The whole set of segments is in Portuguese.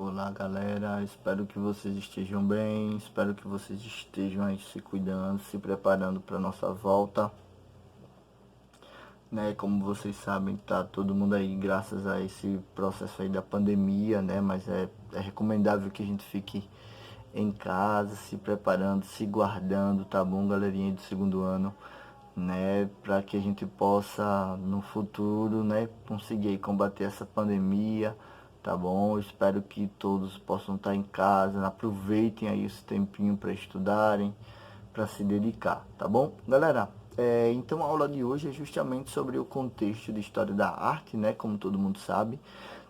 Olá galera, espero que vocês estejam bem, espero que vocês estejam aí se cuidando, se preparando para nossa volta, né? Como vocês sabem, tá todo mundo aí graças a esse processo aí da pandemia, né? Mas é recomendável que a gente fique em casa, se preparando, se guardando, tá bom, galerinha do segundo ano, né? Para que a gente possa no futuro, né, conseguir combater essa pandemia, tá bom? Eu espero que todos possam estar em casa, aproveitem aí esse tempinho para estudarem, para se dedicar, tá bom? Galera, então a aula de hoje é justamente sobre o contexto de história da arte, né? Como todo mundo sabe,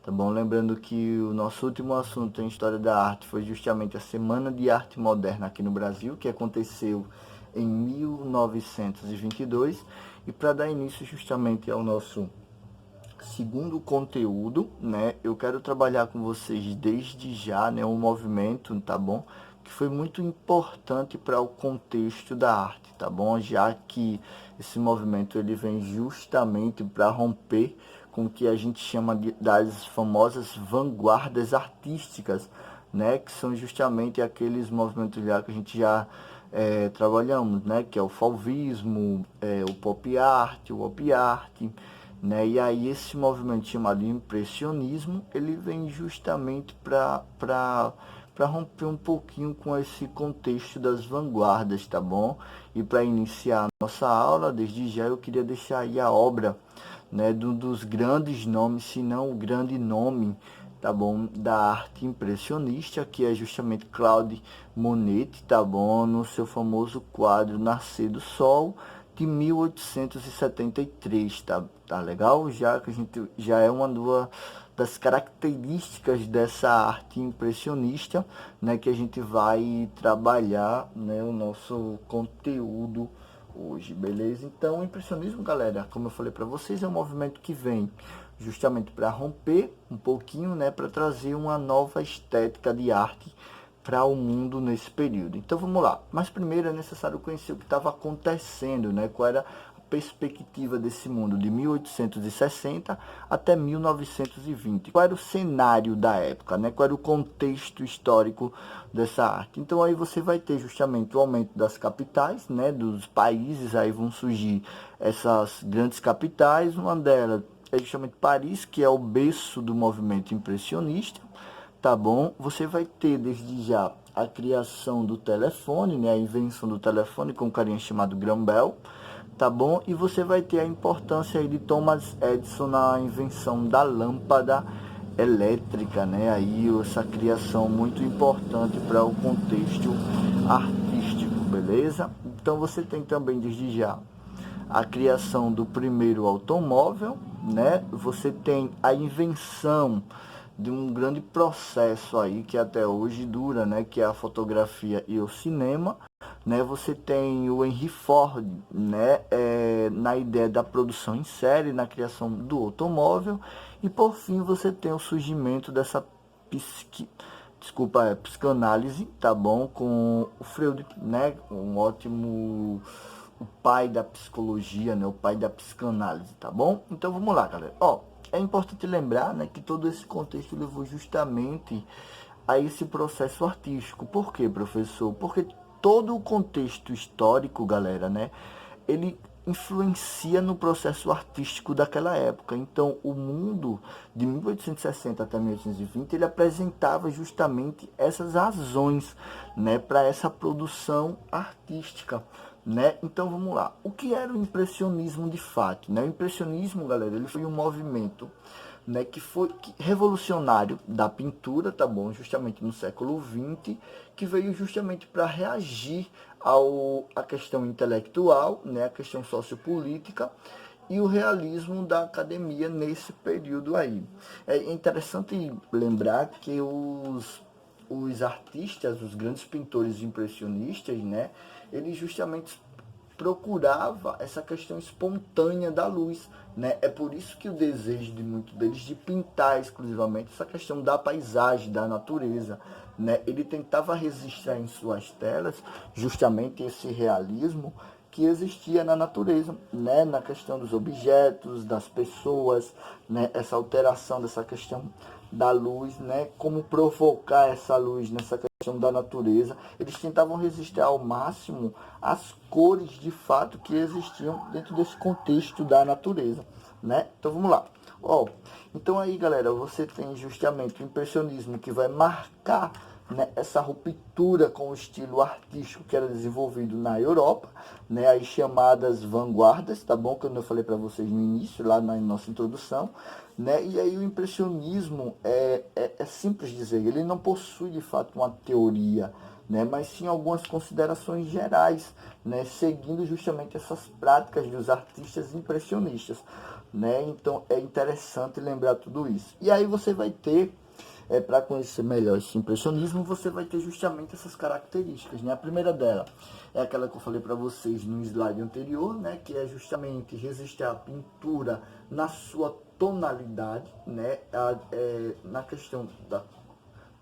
tá bom? Lembrando que o nosso último assunto em história da arte foi justamente a Semana de Arte Moderna aqui no Brasil, que aconteceu em 1922. E para dar início justamente ao nosso segundo conteúdo, né, eu quero trabalhar com vocês desde já, né, um movimento, tá bom? Que foi muito importante para o contexto da arte, tá bom? Já que esse movimento ele vem justamente para romper com o que a gente chama das famosas vanguardas artísticas, né, que são justamente aqueles movimentos já que a gente já trabalhamos, né, que é o fauvismo, o pop art, o op art, né? E aí esse movimento chamado impressionismo, ele vem justamente para romper um pouquinho com esse contexto das vanguardas, tá bom? E para iniciar a nossa aula, desde já eu queria deixar aí a obra, né, de um dos grandes nomes, se não o grande nome, tá bom, da arte impressionista, que é justamente Claude Monet, tá bom, no seu famoso quadro Nascer do Sol, de 1873, tá legal? Já que a gente já é das características dessa arte impressionista, né, que a gente vai trabalhar, né, o nosso conteúdo hoje, beleza? Então, o impressionismo, galera, como eu falei para vocês, é um movimento que vem justamente para romper um pouquinho, né, para trazer uma nova estética de arte para o mundo nesse período. Então vamos lá. Mas primeiro é necessário conhecer o que estava acontecendo, né? Qual era a perspectiva desse mundo de 1860 até 1920. Qual era o cenário da época, né? Qual era o contexto histórico dessa arte? Então aí você vai ter justamente o aumento das capitais, né? Dos países, aí vão surgir essas grandes capitais. Uma delas é justamente Paris, que é o berço do movimento impressionista, tá bom? Você vai ter desde já a criação do telefone, né? A invenção do telefone com um carinha chamado Graham Bell, tá bom? E você vai ter a importância aí de Thomas Edison na invenção da lâmpada elétrica, né? Aí essa criação muito importante para o contexto artístico, beleza? Então você tem também desde já a criação do primeiro automóvel, né? Você tem a invenção de um grande processo aí que até hoje dura, né? Que é a fotografia e o cinema, né? Você tem o Henry Ford, né? Na ideia da produção em série, na criação do automóvel, e por fim você tem o surgimento dessa psicanálise, tá bom? Com o Freud, né? Um ótimo, o pai da psicologia, né? O pai da psicanálise, tá bom? Então vamos lá, galera. Ó, é importante lembrar, né, que todo esse contexto levou justamente a esse processo artístico. Por quê, professor? Porque todo o contexto histórico, galera, né, ele influencia no processo artístico daquela época. Então, o mundo de 1860 até 1820, ele apresentava justamente essas razões, né, para essa produção artística, né? Então, vamos lá. O que era o impressionismo de fato, né? O impressionismo, galera, ele foi um movimento, né, que foi revolucionário da pintura, tá bom, justamente no século XX, que veio justamente para reagir à questão intelectual, né, a questão sociopolítica e o realismo da academia nesse período aí. É interessante lembrar que os artistas, os grandes pintores impressionistas, né, eles justamente procurava essa questão espontânea da luz, né? É por isso que o desejo de muitos deles de pintar exclusivamente essa questão da paisagem, da natureza, né? Ele tentava registrar em suas telas justamente esse realismo que existia na natureza, né, na questão dos objetos, das pessoas, né, essa alteração dessa questão da luz, né, como provocar essa luz nessa questão da natureza. Eles tentavam resistir ao máximo as cores de fato que existiam dentro desse contexto da natureza, né? Então vamos lá. Ó, então aí, galera, você tem justamente o impressionismo que vai marcar, né, essa ruptura com o estilo artístico que era desenvolvido na Europa, né, as chamadas vanguardas, tá bom? Que eu falei para vocês no início, lá na nossa introdução, né? E aí o impressionismo é simples dizer, ele não possui de fato uma teoria, né, mas sim algumas considerações gerais, né, seguindo justamente essas práticas dos artistas impressionistas, né? Então é interessante lembrar tudo isso. E aí você vai ter, para conhecer melhor esse impressionismo, você vai ter justamente essas características, né? A primeira dela é aquela que eu falei para vocês no slide anterior, né? Que é justamente resistir à pintura na sua tonalidade, né? Na questão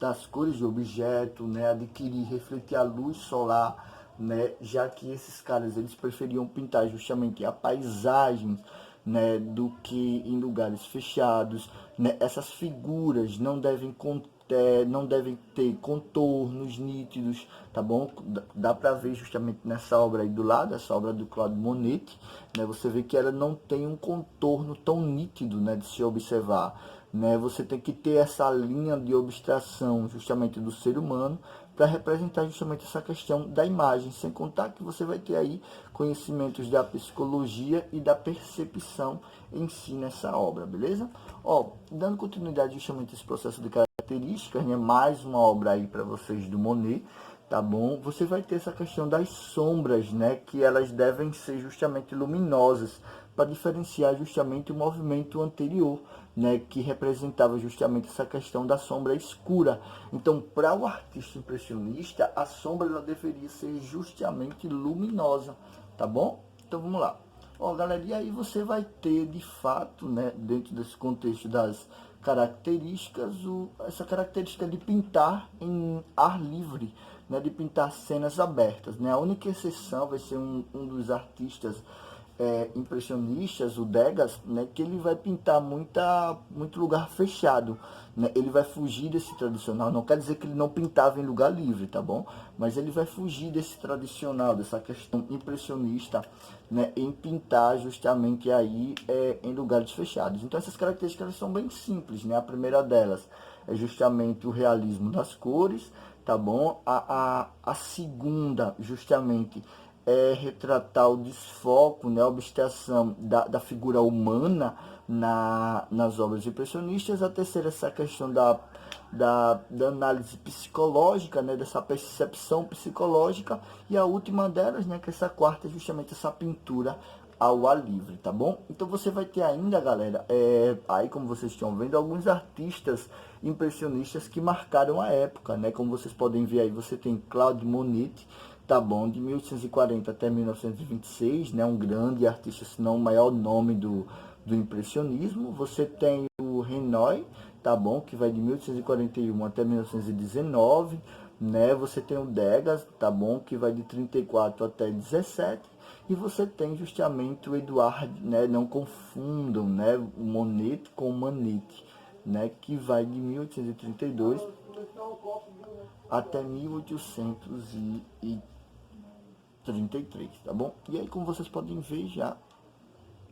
das cores do objeto, né? Adquirir, refletir a luz solar, né? Já que esses caras eles preferiam pintar justamente a paisagem, né, do que em lugares fechados, né? Essas figuras não devem ter contornos nítidos, tá bom? Dá para ver justamente nessa obra aí do lado, essa obra do Claude Monet, né? Você vê que ela não tem um contorno tão nítido, né, de se observar, né? Você tem que ter essa linha de abstração justamente do ser humano para representar justamente essa questão da imagem, sem contar que você vai ter aí conhecimentos da psicologia e da percepção em si nessa obra, beleza? Ó, dando continuidade justamente a esse processo de características, né, mais uma obra aí para vocês do Monet, tá bom? Você vai ter essa questão das sombras, né, que elas devem ser justamente luminosas, para diferenciar justamente o movimento anterior, né, que representava justamente essa questão da sombra escura. Então, para o artista impressionista, a sombra ela deveria ser justamente luminosa, tá bom? Então, vamos lá. Ó, galera, e aí você vai ter, de fato, né, dentro desse contexto das características, essa característica de pintar em ar livre, né, de pintar cenas abertas, né? A única exceção vai ser um dos artistas impressionistas, o Degas, né, que ele vai pintar muito lugar fechado, né? Ele vai fugir desse tradicional, não quer dizer que ele não pintava em lugar livre, tá bom? Mas ele vai fugir desse tradicional, dessa questão impressionista, né, em pintar justamente aí em lugares fechados. Então essas características são bem simples, né? A primeira delas é justamente o realismo das cores, tá bom? A segunda, justamente, é retratar o desfoco, né, a obstrução da figura humana nas obras impressionistas. A terceira, essa questão da análise psicológica, né, dessa percepção psicológica. E a última delas, né, que é essa quarta, é justamente essa pintura ao ar livre, tá bom? Então você vai ter ainda, galera, aí como vocês estão vendo, alguns artistas impressionistas que marcaram a época, né? Como vocês podem ver aí, você tem Claude Monet, tá bom, de 1840 até 1926, né? Um grande artista, se não o maior nome do impressionismo. Você tem o Renoir, tá bom, que vai de 1841 até 1919, né? Você tem o Degas, tá bom, que vai de 34 até 17. E você tem justamente o Eduard, né? Não confundam, né? O Monet com o Manet, né? Que vai de 1832 até 1833, tá bom? E aí, como vocês podem ver já,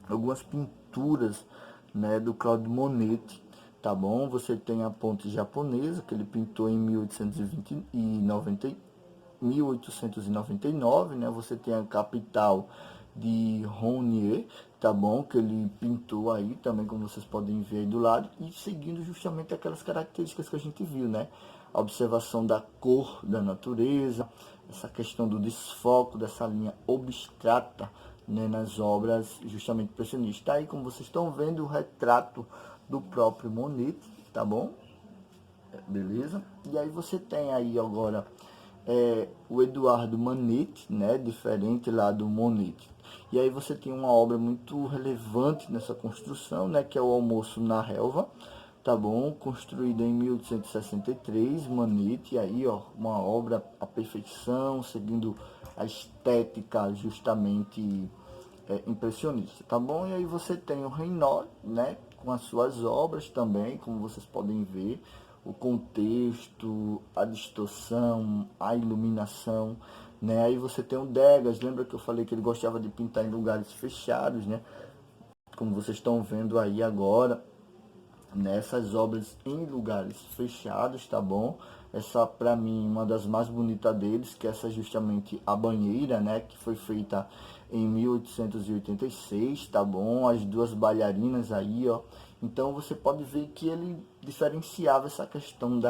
algumas pinturas, né, do Claude Monet, tá bom? Você tem a ponte japonesa, que ele pintou em 1899, né? Você tem a capital de Ronier, tá bom? Que ele pintou aí também, como vocês podem ver aí do lado, e seguindo justamente aquelas características que a gente viu, né? A observação da cor da natureza, essa questão do desfoco dessa linha abstrata, né, nas obras justamente impressionistas. Tá aí, como vocês estão vendo, o retrato do próprio Monet, tá bom? Beleza? E aí você tem aí agora o Eduardo Manet, né, diferente lá do Monet. E aí você tem uma obra muito relevante nessa construção, né, que é o Almoço na Relva, tá bom? Construída em 1863, Manet, e aí, ó, uma obra à perfeição, seguindo a estética justamente impressionista, tá bom? E aí você tem o Renoir, né, com as suas obras também, como vocês podem ver, o contexto, a distorção, a iluminação, né? Aí você tem o Degas, lembra que eu falei que ele gostava de pintar em lugares fechados, né? Como vocês estão vendo aí agora, nessas obras em lugares fechados, tá bom? Essa, para mim, uma das mais bonitas deles, que é essa justamente a banheira, né? Que foi feita em 1886, tá bom? As duas bailarinas aí, ó. Então, você pode ver que ele diferenciava essa questão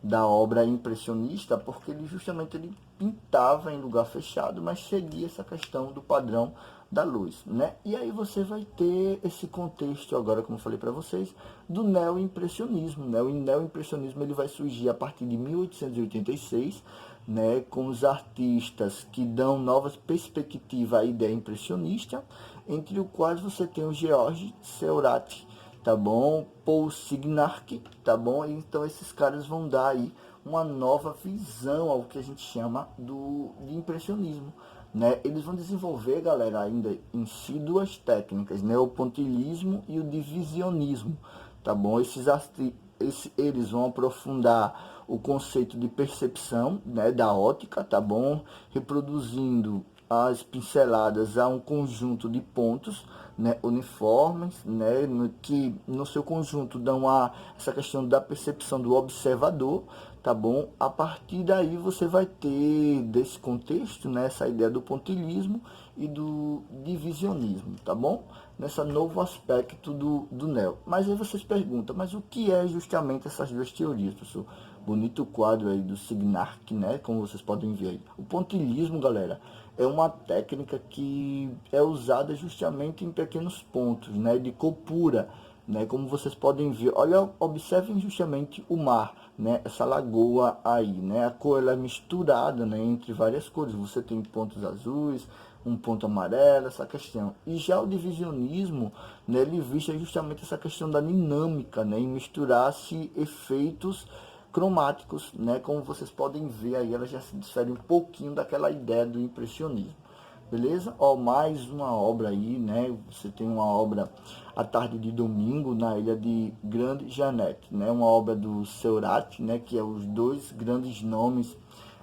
da obra impressionista, porque ele justamente ele pintava em lugar fechado, mas seguia essa questão do padrão da luz, né? E aí você vai ter esse contexto agora, como eu falei para vocês, do neoimpressionismo, né? O neoimpressionismo ele vai surgir a partir de 1886, né, com os artistas que dão novas perspectivas à ideia impressionista, entre os quais você tem o Georges Seurat, tá bom? Paul Signac, tá bom? Então esses caras vão dar aí uma nova visão ao que a gente chama de impressionismo, né? Eles vão desenvolver, galera, ainda em si duas técnicas, né? O pontilhismo e o divisionismo, tá bom? Eles vão aprofundar o conceito de percepção, né, da ótica, tá bom? Reproduzindo as pinceladas a um conjunto de pontos, né, uniformes, né, que no seu conjunto dão essa questão da percepção do observador, tá bom? A partir daí você vai ter desse contexto, né, essa ideia do pontilhismo e do divisionismo, tá bom? Nesse novo aspecto do neo. Mas aí vocês perguntam, mas o que é justamente essas duas teorias, professor? Bonito quadro aí do Signac, né, como vocês podem ver aí. O pontilhismo, galera, é uma técnica que é usada justamente em pequenos pontos, né, de cor pura, né, como vocês podem ver. Olha, observem justamente o mar, né, essa lagoa aí, né, a cor ela é misturada, né, entre várias cores. Você tem pontos azuis, um ponto amarelo, essa questão. E já o divisionismo, né, ele visa justamente essa questão da dinâmica, né, em misturar-se efeitos cromáticos, né? Como vocês podem ver aí, ela já se difere um pouquinho daquela ideia do impressionismo. Beleza? Ó, mais uma obra aí, né? Você tem uma obra A Tarde de Domingo na ilha de Grande Janete, né? Uma obra do Seurat, né? Que é os dois grandes nomes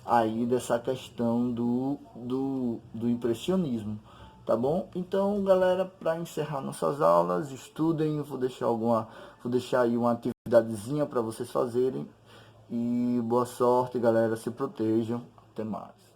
aí dessa questão do impressionismo, tá bom? Então, galera, para encerrar nossas aulas, estudem, vou deixar aí uma atividadezinha para vocês fazerem e boa sorte, galera. Se protejam. Até mais.